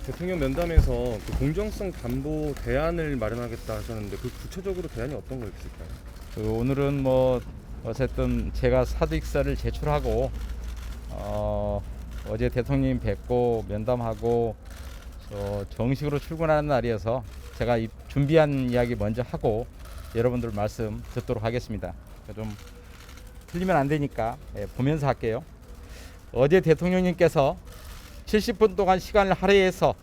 대통령 면담에서 그 공정성 담보 대안을 마련하겠다 하셨는데 그 구체적으로 대안이 어떤 거 있을까요? 오늘은 어쨌든 제가 사직서를 제출하고 어제 대통령 뵙고 면담하고 정식으로 출근하는 날이어서 제가 준비한 이야기 먼저 하고 여러분들 말씀 듣도록 하겠습니다. 좀 틀리면 안 되니까 보면서 할게요. 어제 대통령님께서 70분 동안 시간을 할애해서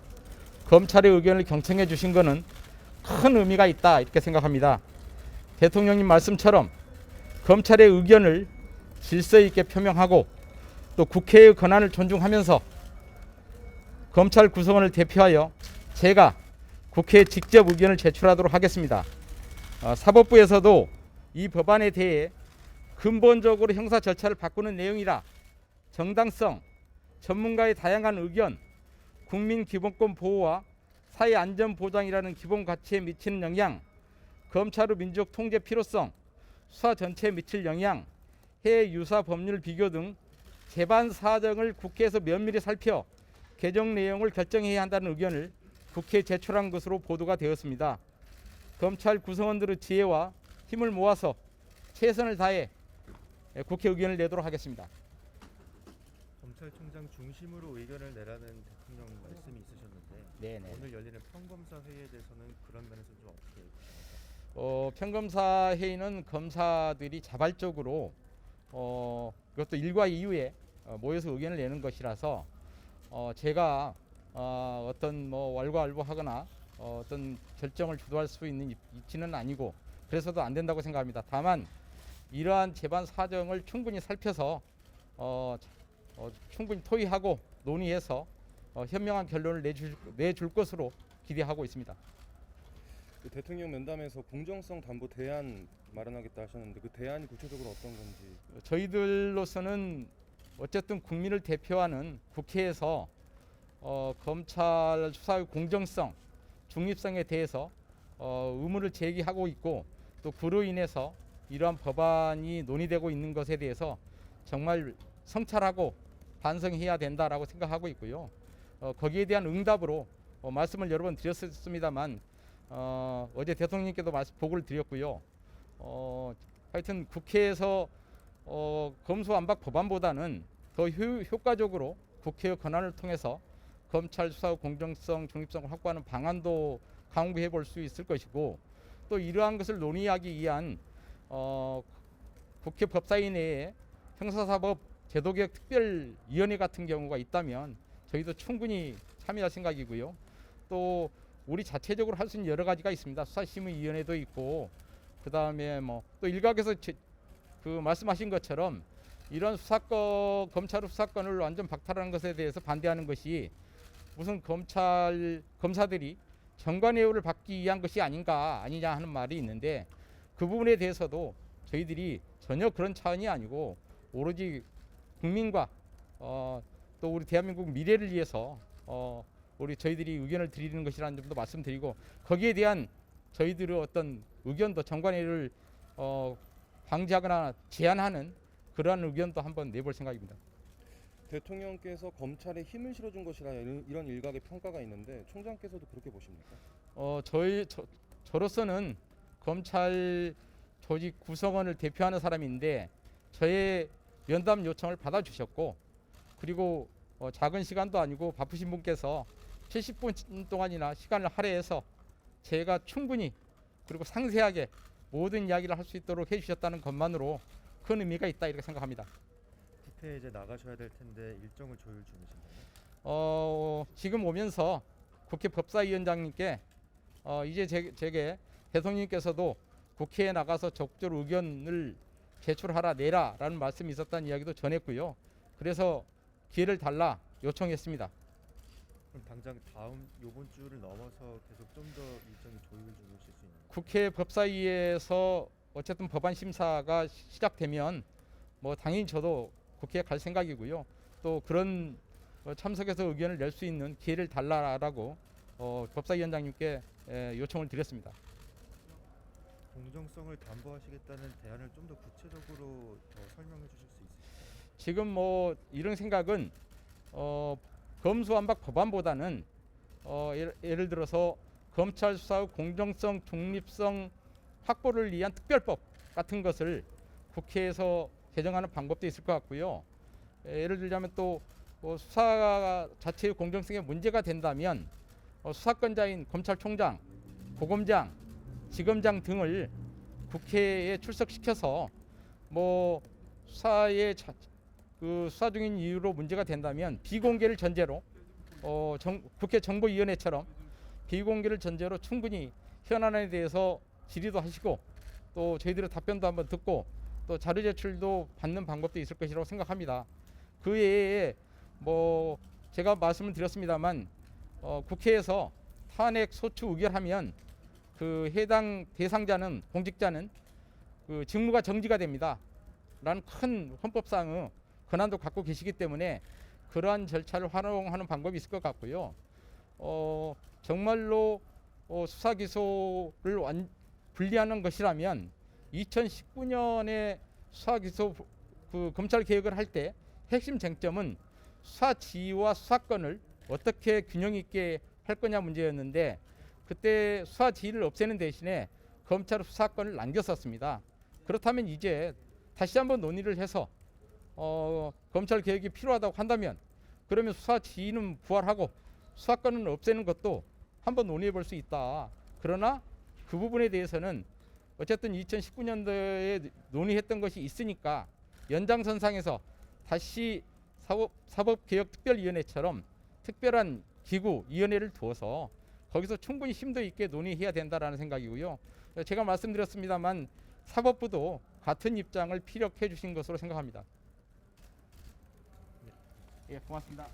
검찰의 의견을 경청해 주신 것은 큰 의미가 있다 이렇게 생각합니다. 대통령님 말씀처럼 검찰의 의견을 질서 있게 표명하고 또 국회의 권한을 존중하면서 검찰 구성원을 대표하여 제가 국회에 직접 의견을 제출하도록 하겠습니다. 사법부에서도 이 법안에 대해 근본적으로 형사 절차를 바꾸는 내용이라 정당성, 전문가의 다양한 의견, 국민 기본권 보호와 사회 안전 보장이라는 기본 가치에 미치는 영향, 검찰의 민족 통제 필요성, 수사 전체에 미칠 영향, 해외 유사 법률 비교 등 재반 사정을 국회에서 면밀히 살펴 개정 내용을 결정해야 한다는 의견을 국회에 제출한 것으로 보도가 되었습니다. 검찰 구성원들의 지혜와 힘을 모아서 최선을 다해 국회 의견을 내도록 하겠습니다. 검찰총장 중심으로 의견을 내라는 대통령 말씀이 있으셨는데 네네. 오늘 열리는 평검사 회의에 대해서는 그런 면에서 좀 어떻게 보십니까? 평검사 회의는 검사들이 자발적으로 그것도 일과 이후에 모여서 의견을 내는 것이라서 제가 어떤 왈가왈부하거나 어떤 결정을 주도할 수 있는 입지는 아니고 그래서도 안 된다고 생각합니다. 다만 이러한 재반 사정을 충분히 살펴서 충분히 토의하고 논의해서 현명한 결론을 내줄 것으로 기대하고 있습니다. 그 대통령 면담에서 공정성 담보 대안 마련하겠다 하셨는데 그 대안이 구체적으로 어떤 건지. 저희들로서는 어쨌든 국민을 대표하는 국회에서 검찰 수사의 공정성, 중립성에 대해서 의문을 제기하고 있고 또 그로 인해서 이러한 법안이 논의되고 있는 것에 대해서 정말 성찰하고 반성해야 된다라고 생각하고 있고요. 거기에 대한 응답으로 말씀을 여러 번 드렸습니다만 어제 대통령님께도 보고를 드렸고요. 하여튼 국회에서 검수완박 법안보다는 더 효과적으로 국회의 권한을 통해서 검찰 수사의 공정성, 중립성을 확보하는 방안도 강구해 볼 수 있을 것이고 또 이러한 것을 논의하기 위한 국회 법사위 내에 형사사법 제도개혁 특별위원회 같은 경우가 있다면 저희도 충분히 참여할 생각이고요. 또 우리 자체적으로 할 수 있는 여러 가지가 있습니다. 수사심의위원회도 있고 그 다음에 또 일각에서 그 말씀하신 것처럼 이런 수사권 검찰의 수사권을 완전 박탈하는 것에 대해서 반대하는 것이 무슨 검사들이 정관예우를 받기 위한 것이 아니냐 하는 말이 있는데 그 부분에 대해서도 저희들이 전혀 그런 차원이 아니고 오로지 국민과 또 우리 대한민국 미래를 위해서 저희들이 의견을 드리는 것이라는 점도 말씀드리고 거기에 대한 저희들의 어떤 의견도 정관예우를 방지하거나 제한하는 그러한 의견도 한번 내볼 생각입니다. 대통령께서 검찰에 힘을 실어준 것이라 이런 일각의 평가가 있는데 총장께서도 그렇게 보십니까? 저로서는 검찰 조직 구성원을 대표하는 사람인데 저의 면담 요청을 받아주셨고 그리고 작은 시간도 아니고 바쁘신 분께서 70분 동안이나 시간을 할애해서 제가 충분히 그리고 상세하게 모든 이야기를 할 수 있도록 해주셨다는 것만으로 큰 의미가 있다 이렇게 생각합니다. 국회에 이제 나가셔야 될 텐데 일정을 조율 중이신가요? 지금 오면서 국회 법사위원장님께 이제 제게 대통령님께서도 국회에 나가서 적극적으로 의견을 제출하라 내라라는 말씀이 있었다는 이야기도 전했고요. 그래서 기회를 달라 요청했습니다. 그럼 당장 요번 주를 넘어서 계속 좀 더 일정이 조율 중이실 수 있나요? 국회 법사위에서 어쨌든 법안 심사가 시작되면 당연히 저도 국회에 갈 생각이고요. 또 그런 참석해서 의견을 낼 수 있는 기회를 달라라고 법사위원장님께 요청을 드렸습니다. 공정성을 담보하시겠다는 대안을 좀 더 구체적으로 더 설명해 주실 수 있으실까요? 지금 뭐 이런 생각은 검수완박 법안보다는 예를 들어서 검찰 수사의 공정성, 중립성 확보를 위한 특별법 같은 것을 국회에서 개정하는 방법도 있을 것 같고요. 예를 들자면 또 수사 자체의 공정성에 문제가 된다면 수사권자인 검찰총장, 고검장, 지검장 등을 국회에 출석시켜서 뭐 수사에 그 수사 중인 이유로 문제가 된다면 비공개를 전제로 국회 정보위원회처럼 비공개를 전제로 충분히 현안에 대해서 질의도 하시고 또 저희들의 답변도 한번 듣고 또 자료 제출도 받는 방법도 있을 것이라고 생각합니다. 그 외에 뭐 제가 말씀을 드렸습니다만 국회에서 탄핵 소추 의결하면 그 해당 대상자는 공직자는 그 직무가 정지가 됩니다. 라는 큰 헌법상의 권한도 갖고 계시기 때문에 그러한 절차를 활용하는 방법이 있을 것 같고요. 정말로 수사 기소를 분리하는 것이라면 2019년에 수사 기소 그 검찰 개혁을 할 때 핵심 쟁점은 수사 지휘와 수사권을 어떻게 균형 있게 할 거냐 문제였는데 그때 수사 지휘를 없애는 대신에 검찰 수사권을 남겼었습니다. 그렇다면 이제 다시 한번 논의를 해서 검찰 개혁이 필요하다고 한다면 그러면 수사 지휘는 부활하고 수사권은 없애는 것도 한번 논의해 볼 수 있다. 그러나 그 부분에 대해서는 어쨌든 2019년도에 논의했던 것이 있으니까 연장선상에서 다시 사법개혁특별위원회처럼 특별한 기구 위원회를 두어서 거기서 충분히 심도 있게 논의해야 된다라는 생각이고요. 제가 말씀드렸습니다만 사법부도 같은 입장을 피력해 주신 것으로 생각합니다. 예, 고맙습니다.